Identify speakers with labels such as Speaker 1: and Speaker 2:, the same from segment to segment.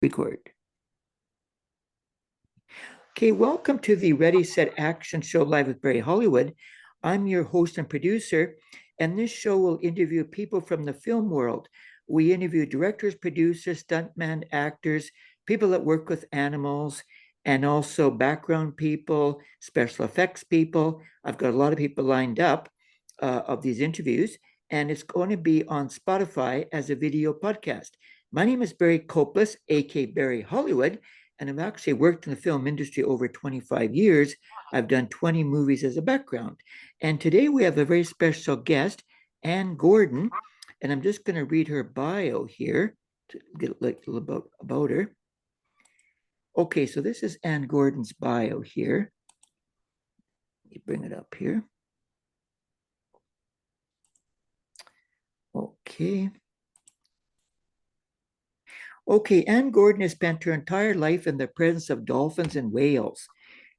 Speaker 1: Record. Okay, welcome to the Ready, Set, Action show live with Barry Hollywood. I'm your host and producer, and this show will interview people from the film world. We interview directors, producers, stuntmen, actors, people that work with animals, and also background people, special effects people. I've got a lot of people lined up of these interviews, and it's going to be on Spotify as a video podcast. My name is Barry Copeless, aka Barry Hollywood, and I've actually worked in the film industry over 25 years. I've done 20 movies as a background. And today we have a very special guest, Anne Gordon, and I'm just going to read her bio here to get a little about her. Okay, so this is Anne Gordon's bio here. Let me bring it up here. Okay. Okay, Anne Gordon has spent her entire life in the presence of dolphins and whales.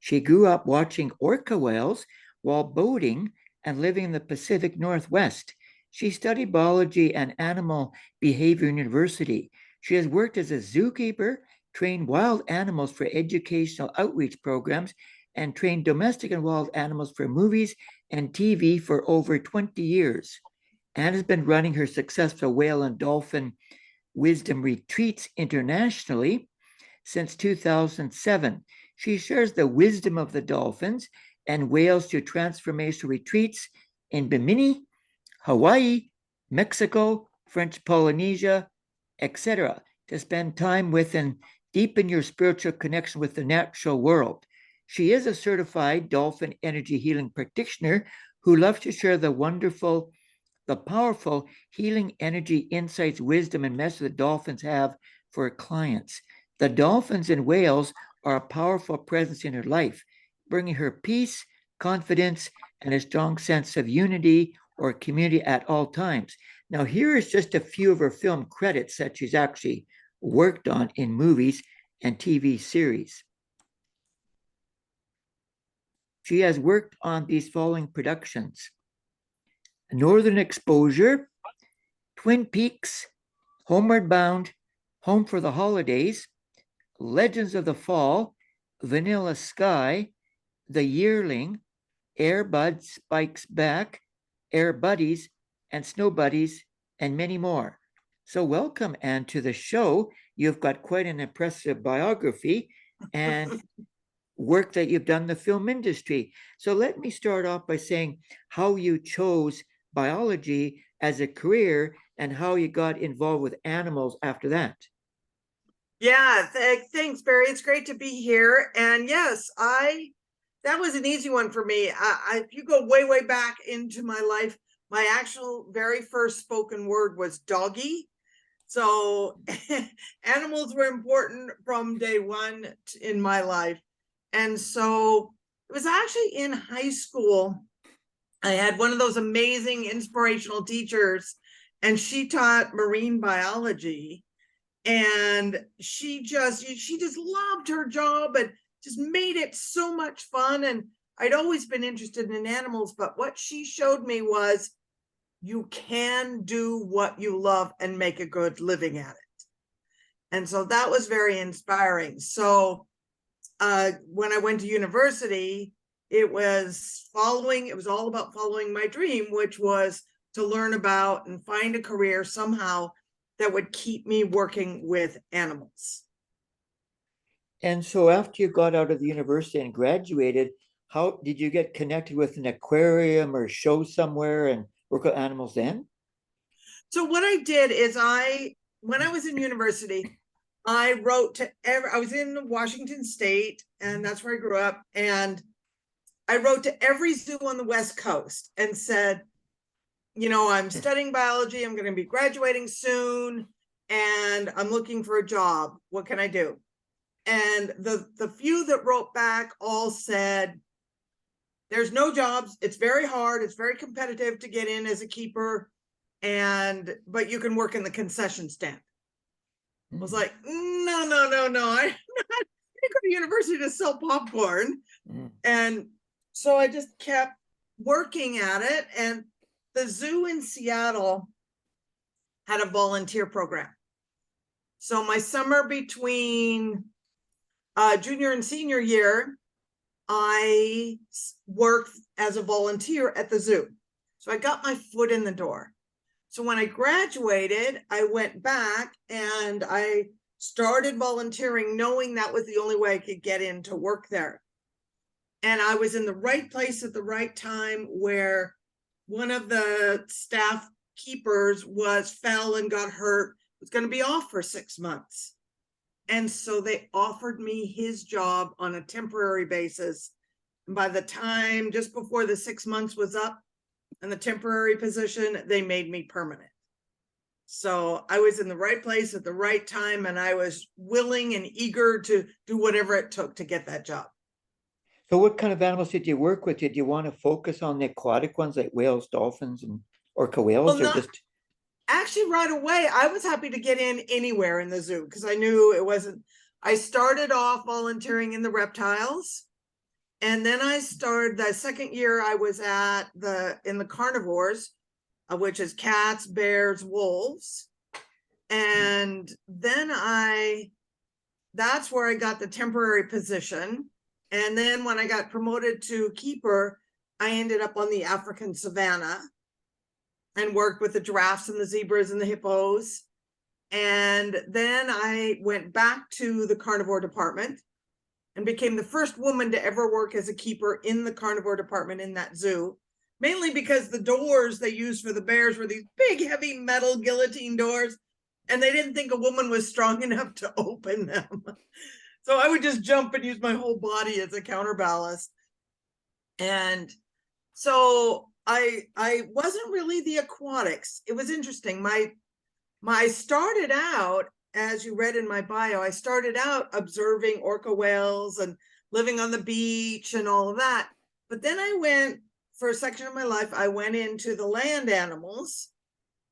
Speaker 1: She grew up watching orca whales while boating and living in the Pacific Northwest. She studied biology and animal behavior in university. She has worked as a zookeeper, trained wild animals for educational outreach programs, and trained domestic and wild animals for movies and TV for over 20 years. Anne has been running her successful whale and dolphin wisdom retreats internationally since 2007. She shares the wisdom of the dolphins and whales to transformational retreats in Bimini, Hawaii, Mexico, French Polynesia, etc., to spend time with and deepen your spiritual connection with the natural world. She is a certified dolphin energy healing practitioner who loves to share the powerful healing energy, insights, wisdom, and message the dolphins have for clients. The dolphins and whales are a powerful presence in her life, bringing her peace, confidence, and a strong sense of unity or community at all times. Now, here is just a few of her film credits that she's actually worked on in movies and TV series. She has worked on these following productions: Northern Exposure, Twin Peaks, Homeward Bound, Home for the Holidays, Legends of the Fall, Vanilla Sky, The Yearling, Air Bud Spikes Back, Air Buddies, and Snow Buddies, and many more. So welcome, Anne, to the show. You've got quite an impressive biography and work that you've done in the film industry. So let me start off by saying how you chose biology as a career and how you got involved with animals after that.
Speaker 2: Yeah, thanks, Barry. It's great to be here. And yes, that was an easy one for me. If you go way back into my life, my actual very first spoken word was doggy. So animals were important from day one in my life. And so it was actually in high school. I had one of those amazing inspirational teachers, and she taught marine biology. And she just loved her job and just made it so much fun. And I'd always been interested in animals, but what she showed me was you can do what you love and make a good living at it. And so that was very inspiring. So when I went to university, it was all about following my dream, which was to learn about and find a career somehow that would keep me working with animals.
Speaker 1: And so after you got out of the university and graduated, how did you get connected with an aquarium or show somewhere and work with animals then?
Speaker 2: So what I did is when I was in university, I was in Washington State, and that's where I grew up. And I wrote to every zoo on the West Coast and said, I'm studying biology. I'm going to be graduating soon, and I'm looking for a job. What can I do? And the few that wrote back all said, there's no jobs. It's very hard. It's very competitive to get in as a keeper, but you can work in the concession stand. I was like, no. I'm not going to go to university to sell popcorn. And so I just kept working at it. And the zoo in Seattle had a volunteer program. So my summer between junior and senior year, I worked as a volunteer at the zoo. So I got my foot in the door. So when I graduated, I went back and I started volunteering, knowing that was the only way I could get into work there. And I was in the right place at the right time, where one of the staff keepers fell and got hurt, was going to be off for 6 months. And so they offered me his job on a temporary basis. And by the time, just before the 6 months was up and the temporary position, they made me permanent. So I was in the right place at the right time, and I was willing and eager to do whatever it took to get that job.
Speaker 1: So what kind of animals did you work with? Did you want to focus on the aquatic ones like whales, dolphins, and orca whales,
Speaker 2: Well,
Speaker 1: or just?
Speaker 2: actually, right away, I was happy to get in anywhere in the zoo because I knew it wasn't. I started off volunteering in the reptiles, and then I started the second year I was in the carnivores, which is cats, bears, wolves, and then that's where I got the temporary position. And then when I got promoted to keeper, I ended up on the African savanna and worked with the giraffes and the zebras and the hippos. And then I went back to the carnivore department and became the first woman to ever work as a keeper in the carnivore department in that zoo, mainly because the doors they used for the bears were these big, heavy metal guillotine doors, and they didn't think a woman was strong enough to open them. So I would just jump and use my whole body as a counterbalance. And so I wasn't really the aquatics. It was interesting. My started out, as you read in my bio, I started out observing orca whales and living on the beach and all of that. But then I went, for a section of my life, I went into the land animals,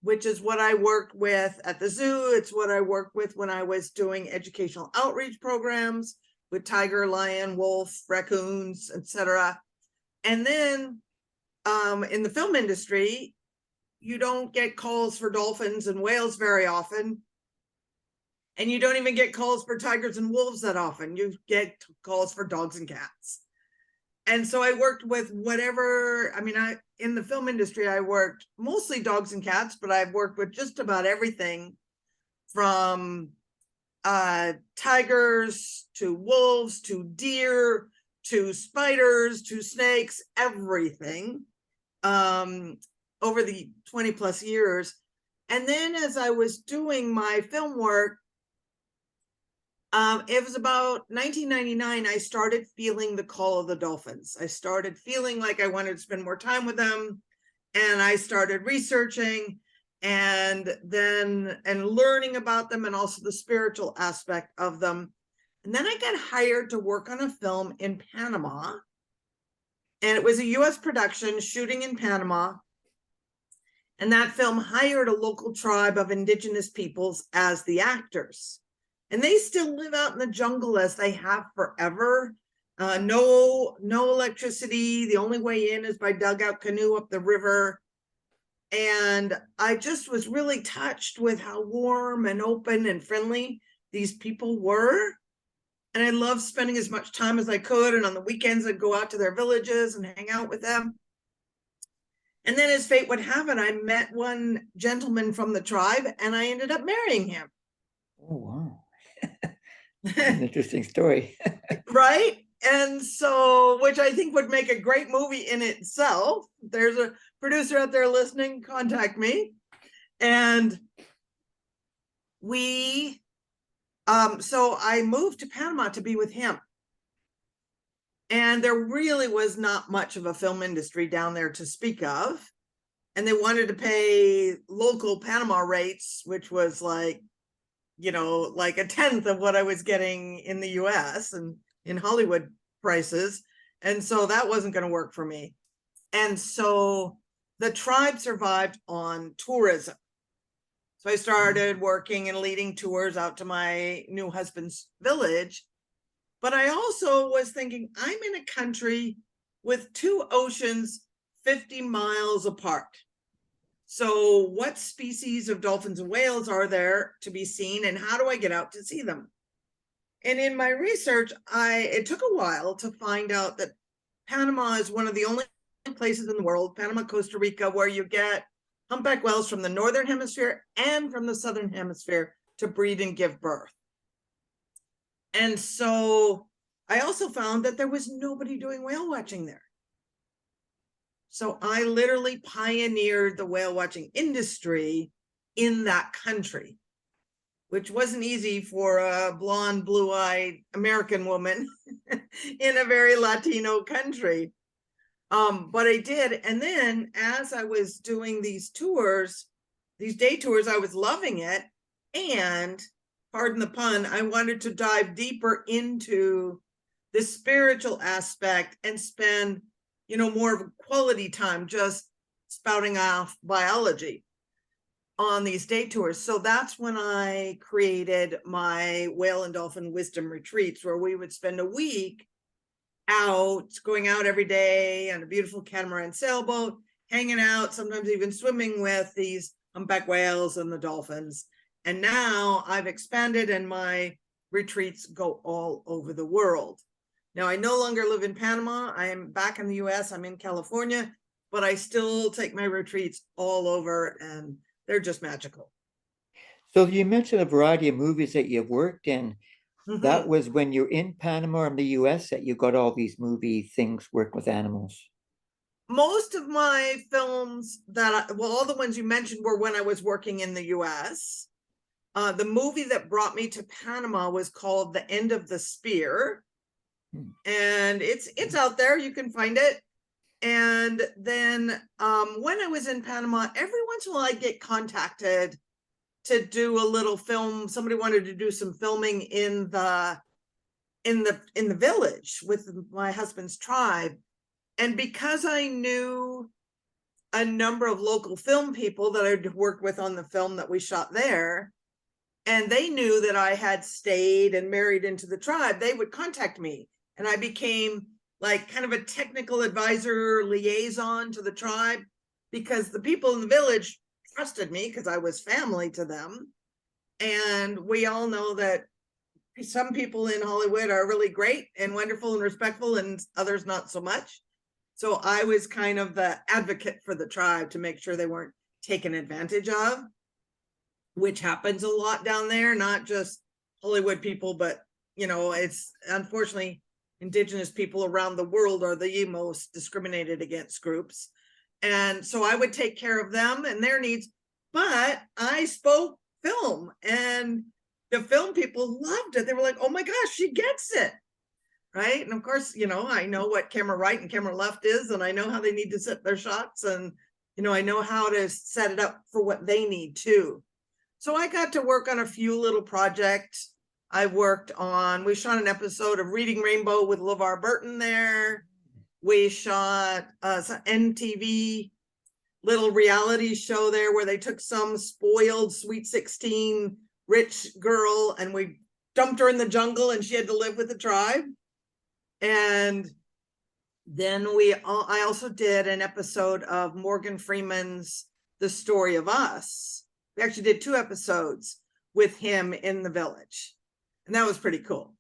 Speaker 2: which is what I worked with at the zoo. It's what I worked with when I was doing educational outreach programs with tiger, lion, wolf, raccoons, etc. And then in the film industry, you don't get calls for dolphins and whales very often. And you don't even get calls for tigers and wolves that often. You get calls for dogs and cats. And so I worked with whatever, in the film industry, I worked mostly dogs and cats, but I've worked with just about everything from tigers to wolves to deer to spiders to snakes, everything over the 20 plus years. And then as I was doing my film work, it was about 1999, I started feeling the call of the dolphins. I started feeling like I wanted to spend more time with them. And I started researching and learning about them, and also the spiritual aspect of them. And then I got hired to work on a film in Panama. And it was a US production shooting in Panama. And that film hired a local tribe of indigenous peoples as the actors. And they still live out in the jungle as they have forever. No electricity. The only way in is by dugout canoe up the river. And I just was really touched with how warm and open and friendly these people were. And I loved spending as much time as I could. And on the weekends, I'd go out to their villages and hang out with them. And then, as fate would have it, I met one gentleman from the tribe and I ended up marrying him.
Speaker 1: Oh, wow. An interesting story.
Speaker 2: Right? And so, which I think would make a great movie in itself. There's a producer out there listening, contact me. And so I moved to Panama to be with him. And there really was not much of a film industry down there to speak of. And they wanted to pay local Panama rates, which was like a tenth of what I was getting in the US and in Hollywood prices. And so that wasn't going to work for me. And so the tribe survived on tourism. So I started working and leading tours out to my new husband's village. But I also was thinking, I'm in a country with two oceans 50 miles apart. So what species of dolphins and whales are there to be seen, and how do I get out to see them? And in my research, it took a while to find out that Panama is one of the only places in the world, Panama, Costa Rica, where you get humpback whales from the northern hemisphere and from the southern hemisphere to breed and give birth. And so I also found that there was nobody doing whale watching there. So I literally pioneered the whale watching industry in that country, which wasn't easy for a blonde, blue-eyed American woman in a very Latino country. But I did. And then as I was doing these tours, these day tours, I was loving it. And pardon the pun, I wanted to dive deeper into the spiritual aspect and spend, more of a quality time just spouting off biology on these day tours. So that's when I created my whale and dolphin wisdom retreats, where we would spend a week going out every day on a beautiful catamaran sailboat, hanging out, sometimes even swimming with these humpback whales and the dolphins. And now I've expanded, and my retreats go all over the world. Now, I no longer live in Panama. I am back in the US. I'm in California, but I still take my retreats all over, and they're just magical.
Speaker 1: So you mentioned a variety of movies that you've worked in. That
Speaker 2: Mhm.
Speaker 1: was when you're in Panama or in the US that you got all these movie things work with animals.
Speaker 2: Most of my films all the ones you mentioned were when I was working in the US. The movie that brought me to Panama was called The End of the Spear.
Speaker 1: Hmm.
Speaker 2: And it's out there, you can find it. And then when I was in Panama, every once in a while I get contacted to do a little film. Somebody wanted to do some filming in the village with my husband's tribe. And because I knew a number of local film people that I'd worked with on the film that we shot there, and they knew that I had stayed and married into the tribe, they would contact me. And I became like kind of a technical advisor liaison to the tribe, because the people in the village trusted me because I was family to them. And we all know that some people in Hollywood are really great and wonderful and respectful, and others not so much. So I was kind of the advocate for the tribe to make sure they weren't taken advantage of, which happens a lot down there, not just Hollywood people, but it's unfortunately indigenous people around the world are the most discriminated against groups. And so I would take care of them and their needs, but I spoke film, and the film people loved it. They were like, oh my gosh, she gets it. Right. And of course, I know what camera right and camera left is, and I know how they need to set their shots, and I know how to set it up for what they need too. So I got to work on a few little projects. We shot an episode of Reading Rainbow with LeVar Burton there. We shot some MTV little reality show there where they took some spoiled Sweet 16 rich girl and we dumped her in the jungle and she had to live with the tribe. And then I also did an episode of Morgan Freeman's The Story of Us. We actually did 2 episodes with him in the village, and that was pretty cool.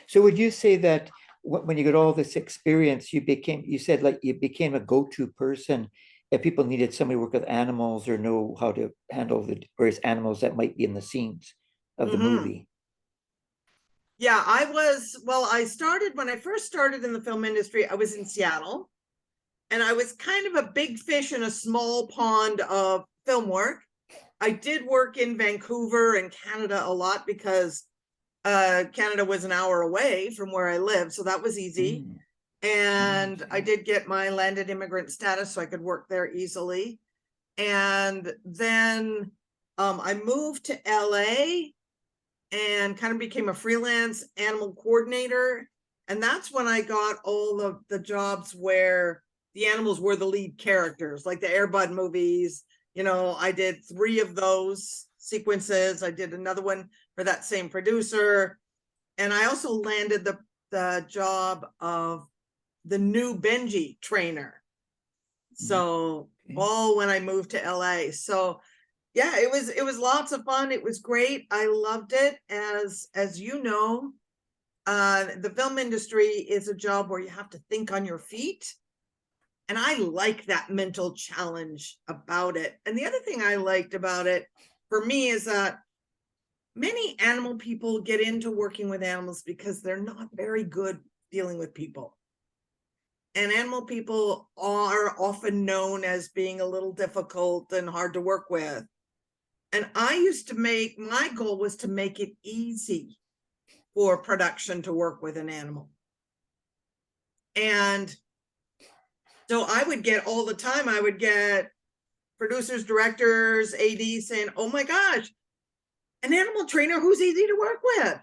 Speaker 1: So would you say that when you got all this experience, you said like you became a go-to person if people needed somebody to work with animals or know how to handle the various animals that might be in the scenes of the movie?
Speaker 2: Yeah, when I first started in the film industry, I was in Seattle, and I was kind of a big fish in a small pond of film work. I did work in Vancouver and Canada a lot because Canada was an hour away from where I live, so that was easy.
Speaker 1: Mm.
Speaker 2: And I did get my landed immigrant status, so I could work there easily. And then I moved to LA and kind of became a freelance animal coordinator. And that's when I got all of the jobs where the animals were the lead characters, like the Air Bud movies. I did 3 of those sequences. I did another one for that same producer. And I also landed the job of the new Benji trainer. So all when I moved to LA. So yeah, it was lots of fun. It was great. I loved it. As you know, the film industry is a job where you have to think on your feet. And I like that mental challenge about it. And the other thing I liked about it for me is that many animal people get into working with animals because they're not very good dealing with people. And animal people are often known as being a little difficult and hard to work with. And I used to my goal was to make it easy for production to work with an animal. And so I would get all the time, I would get producers, directors, ADs saying, oh my gosh, an animal trainer who's easy to work with.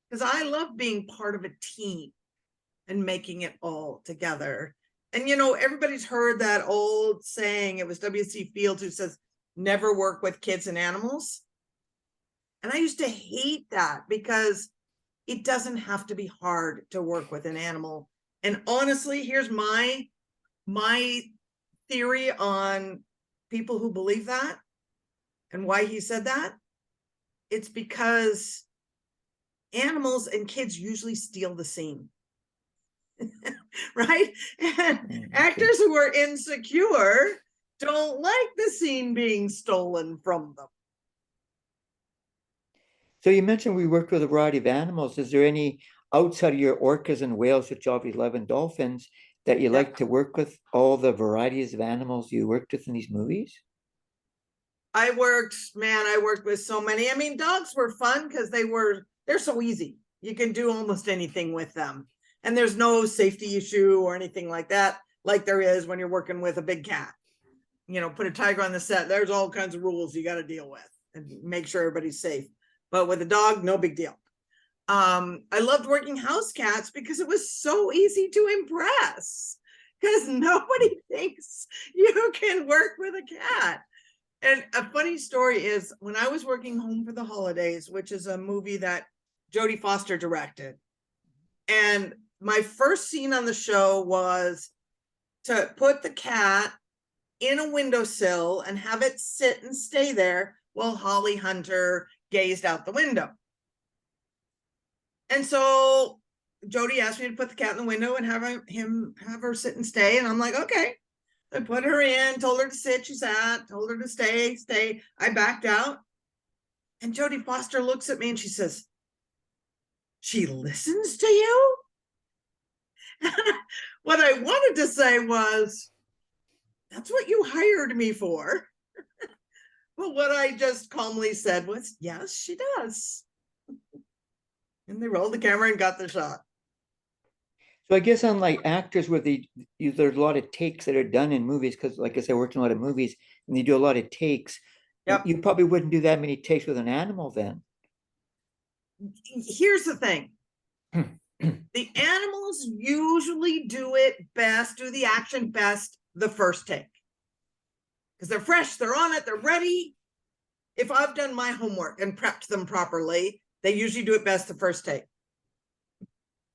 Speaker 2: Because I love being part of a team and making it all together. And, you know, everybody's heard that old saying, it was W.C. Fields who says, never work with kids and animals. And I used to hate that because it doesn't have to be hard to work with an animal. And honestly, here's my theory on people who believe that and why he said that. It's because animals and kids usually steal the scene. Right? And actors who are insecure don't like the scene being stolen from them.
Speaker 1: So you mentioned we worked with a variety of animals. Is there any outside of your orcas and whales, which obviously love, and dolphins, that you like to work with, all the varieties of animals you worked with in these movies?
Speaker 2: I worked with so many. I mean, dogs were fun because they're so easy. You can do almost anything with them. And there's no safety issue or anything like that, like there is when you're working with a big cat. You know, put a tiger on the set, there's all kinds of rules you got to deal with and make sure everybody's safe. But with a dog, no big deal. I loved working house cats because it was so easy to impress, because nobody thinks you can work with a cat. And a funny story is when I was working Home for the Holidays, which is a movie that Jodie Foster directed, and my first scene on the show was to put the cat in a windowsill and have it sit and stay there while Holly Hunter gazed out the window. And so Jodie asked me to put the cat in the window and have her sit and stay. And I'm like, okay. I put her in, told her to sit, she sat, told her to stay. I backed out. And Jodie Foster looks at me and she says, she listens to you? What I wanted to say was, that's what you hired me for. But what I just calmly said was, yes, she does. And they rolled the camera and got the shot.
Speaker 1: So I guess unlike actors where there's a lot of takes that are done in movies, because like I said, I worked in a lot of movies and they do a lot of takes.
Speaker 2: Yep.
Speaker 1: You probably wouldn't do that many takes with an animal then.
Speaker 2: Here's the thing. The animals usually do the action best the first take. Because they're fresh, they're on it, they're ready. If I've done my homework and prepped them properly, they usually do it best the first take.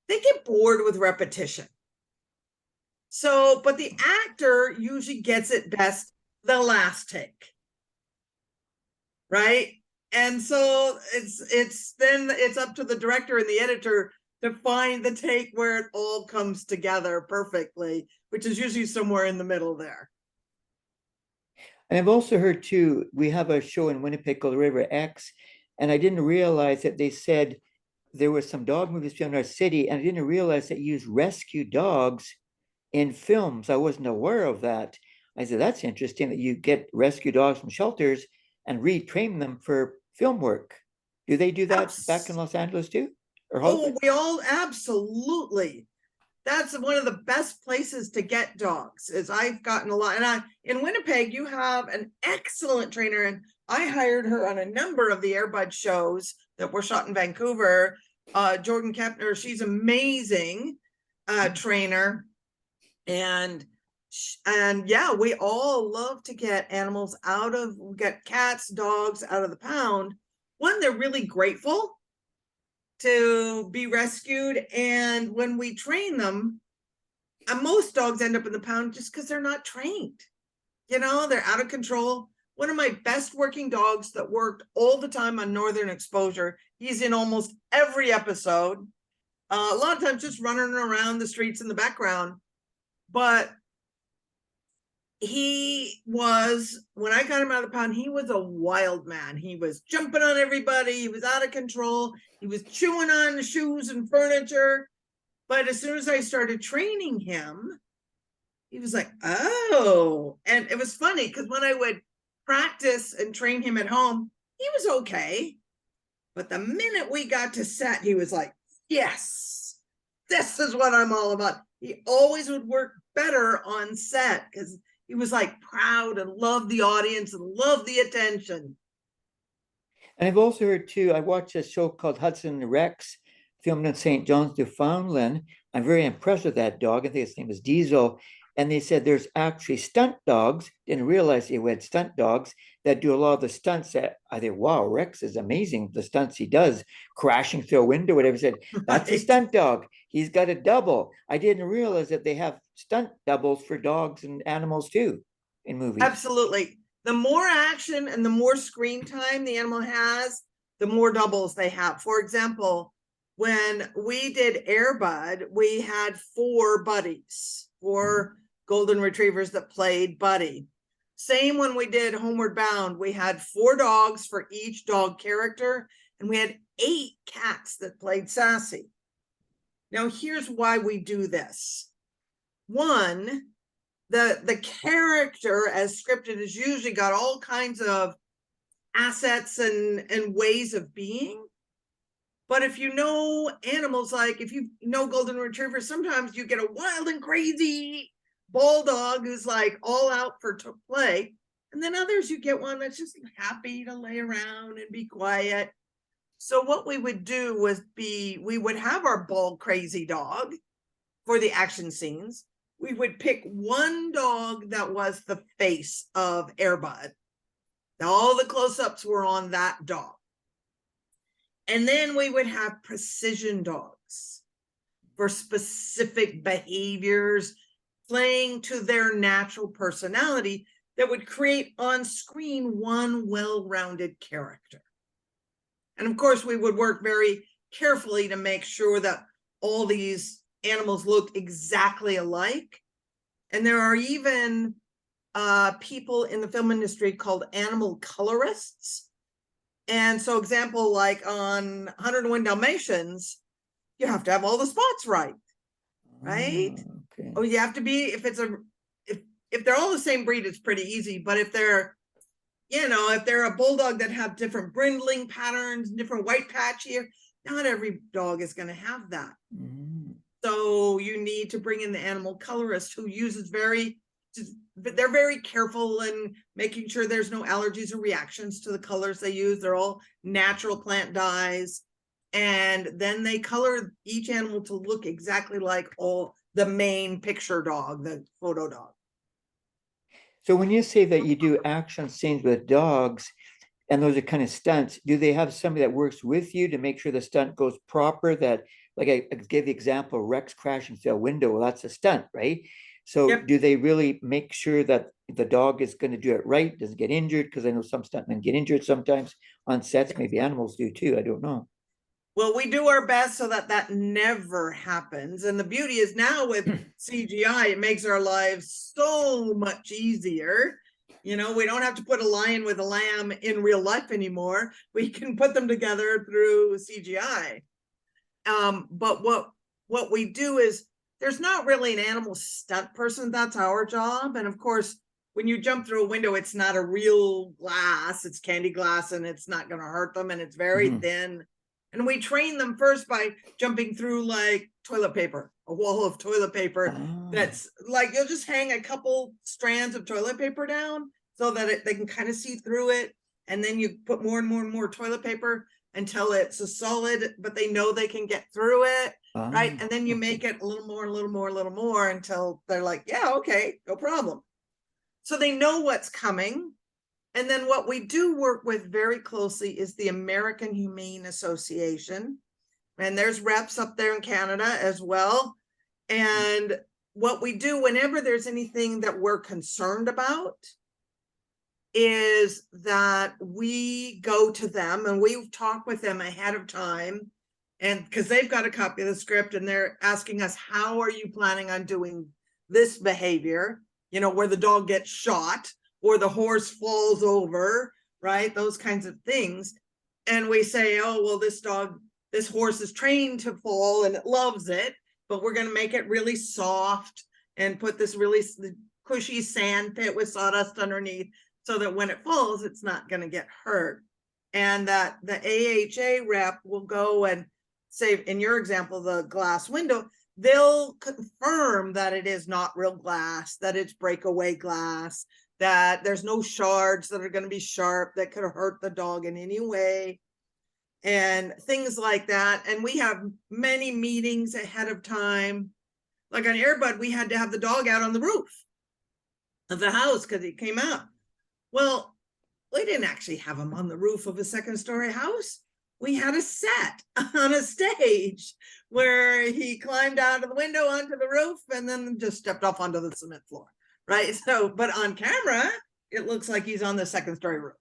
Speaker 2: They get bored with repetition. So, but the actor usually gets it best the last take. Right? And so it's up to the director and the editor to find the take where it all comes together perfectly, which is usually somewhere in the middle there.
Speaker 1: And I've also heard too, we have a show in Winnipeg called River X, and I didn't realize that they said there were some dog movies filmed in our city, and I didn't realize that you use rescue dogs in films. I wasn't aware of that. I said, that's interesting that you get rescue dogs from shelters and retrain them for film work. Do they do that back in Los Angeles too? Or Hollywood?
Speaker 2: Oh, we all absolutely. That's one of the best places to get dogs. Is I've gotten a lot, and in Winnipeg you have an excellent trainer, and I hired her on a number of the Airbud shows that were shot in Vancouver. Jordan Kepner, she's amazing trainer, and yeah, we all love to get animals get cats, dogs out of the pound. One, they're really grateful to be rescued, and when we train them, And most dogs end up in the pound just because they're not trained. They're out of control. One of my best working dogs that worked all the time on Northern Exposure. He's in almost every episode. A lot of times just running around the streets in the background. But when I got him out of the pound, he was a wild man. He was jumping on everybody. He was out of control. He was chewing on the shoes and furniture. But as soon as I started training him, he was like, oh. And it was funny because when I would practice and train him at home, he was okay. But the minute we got to set, he was like, yes, this is what I'm all about. He always would work better on set because he was like proud and loved the audience and loved the attention.
Speaker 1: And I've also heard too, I watched a show called Hudson and Rex, filmed in St. John's, Newfoundland. I'm very impressed with that dog. I think his name was Diesel. And they said there's actually stunt dogs. Didn't realize they had stunt dogs that do a lot of the stunts that I think, wow, Rex is amazing. The stunts he does, crashing through a window, whatever. Said, that's a stunt dog. He's got a double. I didn't realize that they have stunt doubles for dogs and animals too in movies.
Speaker 2: Absolutely. The more action and the more screen time the animal has, the more doubles they have. For example, when we did Air Bud, we had 4 buddies, 4 golden retrievers that played Buddy. Same when we did Homeward Bound, we had 4 dogs for each dog character, and we had 8 cats that played Sassy. Now, here's why we do this. One, the character as scripted has usually got all kinds of assets and ways of being. But if you know animals, like if you know golden retrievers, sometimes you get a wild and crazy ball dog who's like all out for to play. And then others, you get one that's just happy to lay around and be quiet. So what we would do was we would have our ball crazy dog for the action scenes. We would pick one dog that was the face of Air Bud. All the close-ups were on that dog. And then we would have precision dogs for specific behaviors, playing to their natural personality that would create on screen one well-rounded character. And of course, we would work very carefully to make sure that all these animals look exactly alike. And there are even people in the film industry called animal colorists. And so example, like on 101 Dalmatians, you have to have all the spots right?
Speaker 1: Okay.
Speaker 2: Oh, you have to be, if they're all the same breed, it's pretty easy. But if they're, if they're a bulldog that have different brindling patterns, different white patch here, not every dog is going to have that. So you need to bring in the animal colorist who uses they're very careful in making sure there's no allergies or reactions to the colors they use. They're all natural plant dyes. And then they color each animal to look exactly like all the main picture dog, the photo dog.
Speaker 1: So when you say that you do action scenes with dogs, and those are kind of stunts, do they have somebody that works with you to make sure the stunt goes proper? That, like I gave the example, Rex crashing through a window, well, that's a stunt, right? So
Speaker 2: Yep.
Speaker 1: do they really make sure that the dog is going to do it right, doesn't get injured? Because I know some stuntmen get injured sometimes on sets, maybe animals do too, I don't know.
Speaker 2: Well, we do our best so that never happens. And the beauty is now with CGI, it makes our lives so much easier. We don't have to put a lion with a lamb in real life anymore. We can put them together through CGI. But what we do is there's not really an animal stunt person. That's our job. And of course, when you jump through a window, it's not a real glass. It's candy glass, and it's not going to hurt them. And it's very thin. And we train them first by jumping through like toilet paper, a wall of toilet paper. That's like, you'll just hang a couple strands of toilet paper down so that they can kind of see through it. And then you put more and more and more toilet paper until it's a solid, but they know they can get through it. Right. And then you make it a little more, a little more, a little more until they're like, yeah, okay, no problem. So they know what's coming. And then what we do work with very closely is the American Humane Association. And there's reps up there in Canada as well. And what we do whenever there's anything that we're concerned about is that we go to them and we talk with them ahead of time, and because they've got a copy of the script and they're asking us, how are you planning on doing this behavior, where the dog gets shot or the horse falls over, right? Those kinds of things. And we say, oh, well, this horse is trained to fall and it loves it, but we're going to make it really soft and put this really cushy sand pit with sawdust underneath so that when it falls, it's not going to get hurt. And that the AHA rep will go and say, in your example, the glass window, they'll confirm that it is not real glass, that it's breakaway glass, that there's no shards that are going to be sharp that could hurt the dog in any way, and things like that. And we have many meetings ahead of time. Like on Airbud, we had to have the dog out on the roof of the house because he came out. Well, we didn't actually have him on the roof of a second-story house. We had a set on a stage where he climbed out of the window onto the roof and then just stepped off onto the cement floor, right? So, but on camera, it looks like he's on the second-story roof.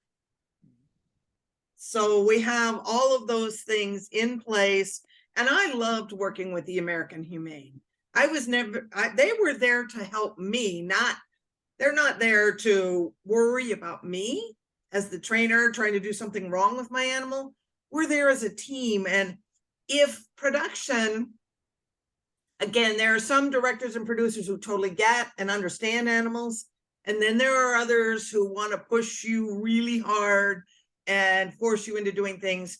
Speaker 2: So we have all of those things in place. And I loved working with the American Humane. They were there to help me, they're not there to worry about me as the trainer trying to do something wrong with my animal. We're there as a team. And if production, again, there are some directors and producers who totally get and understand animals. And then there are others who want to push you really hard and force you into doing things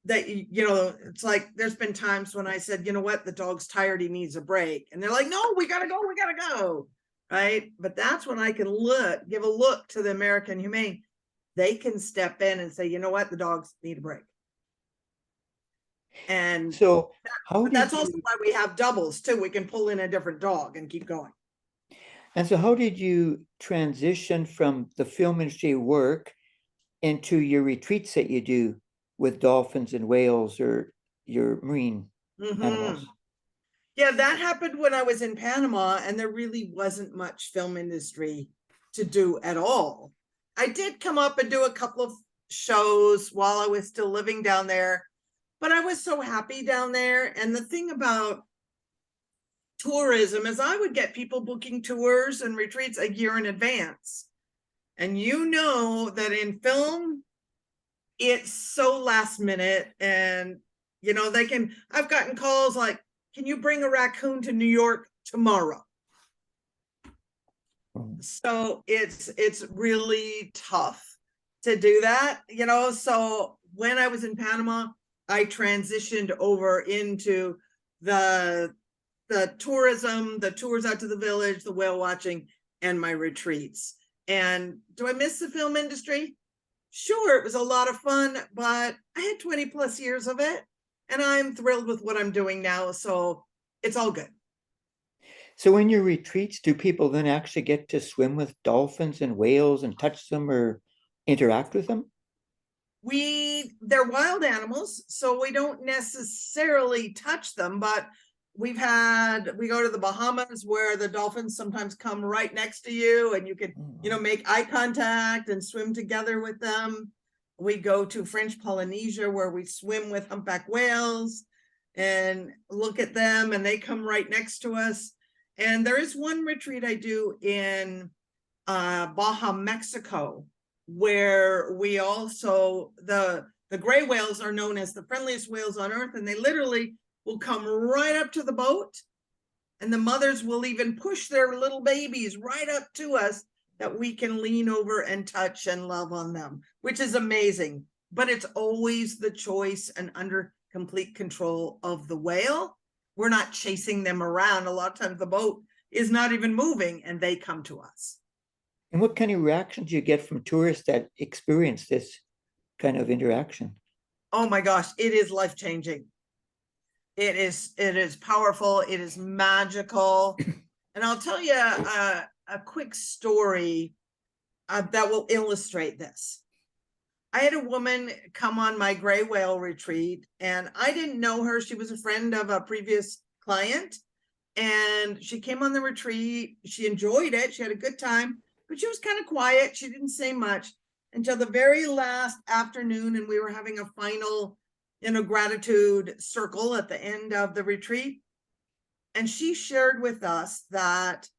Speaker 2: that, it's like, there's been times when I said, you know what, the dog's tired, he needs a break. And they're like, no, we gotta go. Right? But that's when I can give a look to the American Humane. They can step in and say, you know what, the dogs need a break. And
Speaker 1: so
Speaker 2: that's also why we have doubles too. We can pull in a different dog and keep going.
Speaker 1: And so how did you transition from the film industry work into your retreats that you do with dolphins and whales or your marine animals?
Speaker 2: Yeah, that happened when I was in Panama, and there really wasn't much film industry to do at all. I did come up and do a couple of shows while I was still living down there, but I was so happy down there. And the thing about tourism is I would get people booking tours and retreats a year in advance. And that in film, it's so last minute. And, I've gotten calls like, can you bring a raccoon to New York tomorrow? So it's really tough to do that, So when I was in Panama, I transitioned over into the tourism, the tours out to the village, the whale watching, and my retreats. And do I miss the film industry? Sure, it was a lot of fun, but I had 20 plus years of it, and I'm thrilled with what I'm doing now. So it's all good.
Speaker 1: So in your retreats, do people then actually get to swim with dolphins and whales and touch them or interact with them?
Speaker 2: They're wild animals, so we don't necessarily touch them, but we go to the Bahamas where the dolphins sometimes come right next to you and you can, make eye contact and swim together with them. We go to French Polynesia where we swim with humpback whales and look at them, and they come right next to us. And there is one retreat I do in Baja, Mexico, where we also, the gray whales are known as the friendliest whales on earth, and they literally will come right up to the boat, and the mothers will even push their little babies right up to us that we can lean over and touch and love on them, which is amazing. But it's always the choice and under complete control of the whale. We're not chasing them around. A lot of times the boat is not even moving and they come to us.
Speaker 1: And what kind of reactions do you get from tourists that experience this kind of interaction?
Speaker 2: Oh my gosh, it is life-changing. It is powerful. It is magical. And I'll tell you a quick story that will illustrate this. I had a woman come on my gray whale retreat, and I didn't know her. She was a friend of a previous client, And she came on the retreat. She enjoyed it. She had a good time, but she was kind of quiet. She didn't say much until the very last afternoon. And we were having a final, gratitude circle at the end of the retreat. And she shared with us that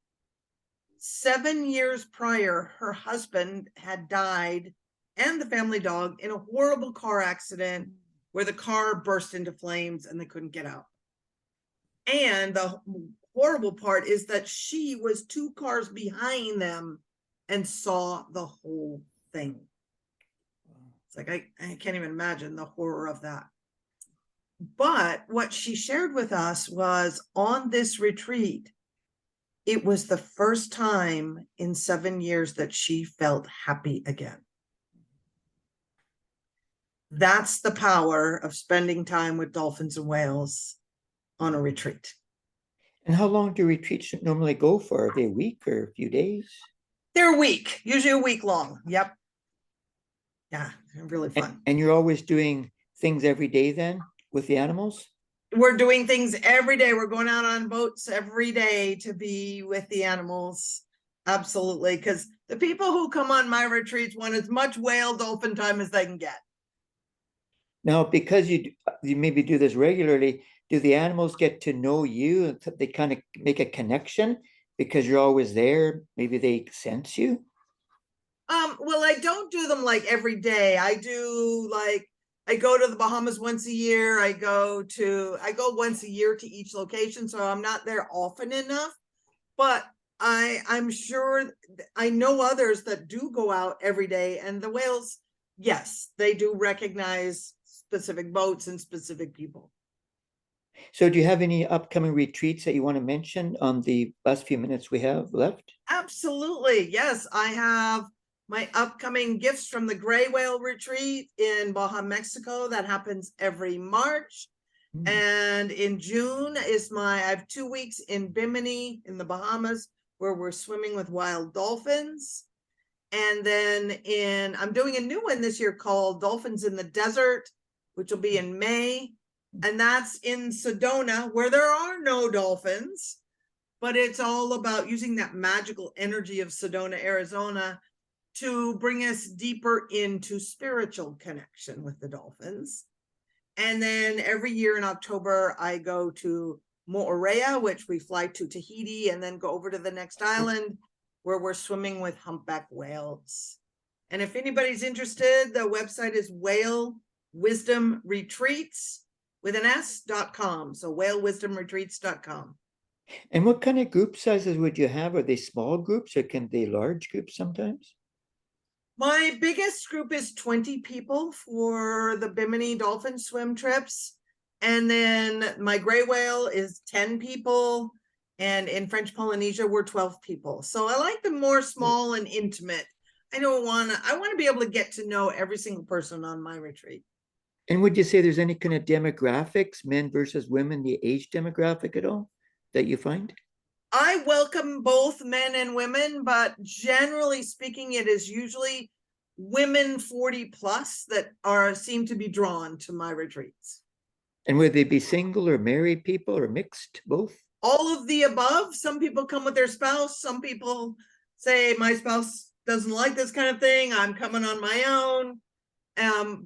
Speaker 2: 7 years prior, her husband had died and the family dog in a horrible car accident where the car burst into flames and they couldn't get out. And the horrible part is that she was 2 cars behind them and saw the whole thing. It's like, I can't even imagine the horror of that. But what she shared with us was on this retreat, it was the first time in 7 years that she felt happy again. That's the power of spending time with dolphins and whales on a retreat.
Speaker 1: And how long do retreats normally go for? Are they a week or a few days?
Speaker 2: They're a week, usually a week long. Yep. Yeah, really fun.
Speaker 1: And you're always doing things every day then with the animals?
Speaker 2: We're doing things every day. We're going out on boats every day to be with the animals. Absolutely. Because the people who come on my retreats want as much whale dolphin time as they can get.
Speaker 1: Now, because you maybe do this regularly, do the animals get to know you and they kind of make a connection because you're always there? Maybe they sense you?
Speaker 2: Well, I don't do them like every day. I go to the Bahamas once a year. I go once a year to each location, so I'm not there often enough. But I'm sure I know others that do go out every day, and the whales, yes, they do recognize specific boats and specific people.
Speaker 1: So do you have any upcoming retreats that you want to mention on the last few minutes we have left?
Speaker 2: Absolutely. Yes, I have my upcoming Gifts from the Gray Whale retreat in Baja, Mexico. That happens every March. And in June I have 2 weeks in Bimini in the Bahamas where we're swimming with wild dolphins. And then I'm doing a new one this year called Dolphins in the Desert, which will be in May. And that's in Sedona where there are no dolphins, but it's all about using that magical energy of Sedona, Arizona to bring us deeper into spiritual connection with the dolphins. And then every year in October, I go to Moorea, which we fly to Tahiti and then go over to the next island where we're swimming with humpback whales. And if anybody's interested, the website is Whale Wisdom Retreats with an S.com. So whalewisdomretreats.com.
Speaker 1: And what kind of group sizes would you have? Are they small groups or can they large groups sometimes?
Speaker 2: My biggest group is 20 people for the Bimini dolphin swim trips. And then my gray whale is 10 people. And in French Polynesia, we're 12 people. So I like them more small and intimate. I want to be able to get to know every single person on my retreat.
Speaker 1: And would you say there's any kind of demographics, men versus women, the age demographic at all that you find?
Speaker 2: I welcome both men and women, but generally speaking, it is usually women 40 plus that seem to be drawn to my retreats.
Speaker 1: And would they be single or married people or mixed, both?
Speaker 2: All of the above. Some people come with their spouse. Some people say, my spouse doesn't like this kind of thing. I'm coming on my own.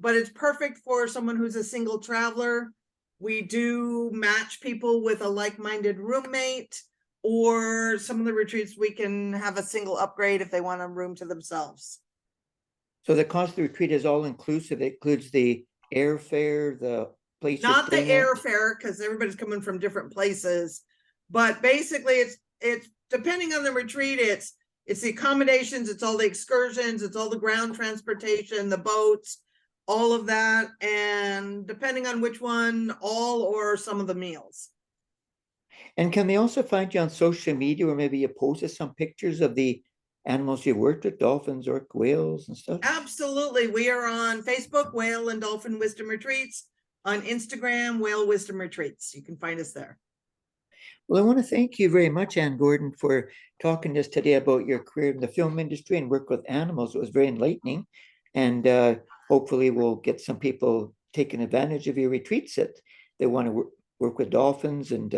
Speaker 2: But it's perfect for someone who's a single traveler. We do match people with a like-minded roommate, or some of the retreats we can have a single upgrade if they want a room to themselves.
Speaker 1: So the cost of the retreat is all inclusive. It includes the airfare, the place.
Speaker 2: Not the airfare, because everybody's coming from different places. But basically, it's depending on the retreat, it's the accommodations, it's all the excursions, it's all the ground transportation, the boats, all of that. And depending on which one, all or some of the meals.
Speaker 1: And can they also find you on social media, or maybe you posted some pictures of the animals you worked with, dolphins, orca whales and stuff?
Speaker 2: Absolutely. We are on Facebook, Whale and Dolphin Wisdom Retreats, on Instagram, Whale Wisdom Retreats. You can find us there.
Speaker 1: Well, I want to thank you very much, Anne Gordon, for talking to us today about your career in the film industry and work with animals. It was very enlightening. And hopefully we'll get some people taking advantage of your retreats that they want to work with dolphins and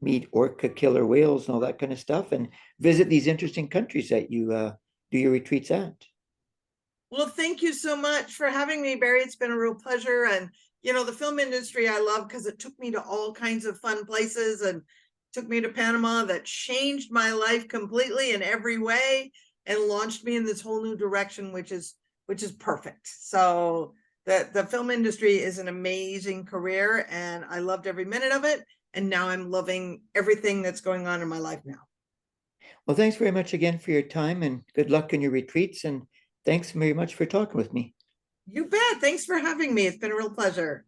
Speaker 1: meet orca killer whales and all that kind of stuff, and visit these interesting countries that you do your retreats at.
Speaker 2: Well, thank you so much for having me, Barry. It's been a real pleasure. And, the film industry I love because it took me to all kinds of fun places and took me to Panama that changed my life completely in every way and launched me in this whole new direction, which is perfect. So the film industry is an amazing career and I loved every minute of it. And now I'm loving everything that's going on in my life now.
Speaker 1: Well, thanks very much again for your time and good luck in your retreats. And thanks very much for talking with me.
Speaker 2: You bet. Thanks for having me. It's been a real pleasure.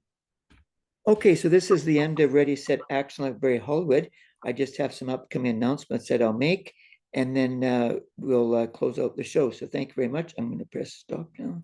Speaker 1: Okay, so this is the end of Ready, Set, Action like Barry Hollywood. I just have some upcoming announcements that I'll make, and then we'll close out the show. So thank you very much. I'm going to press stop now.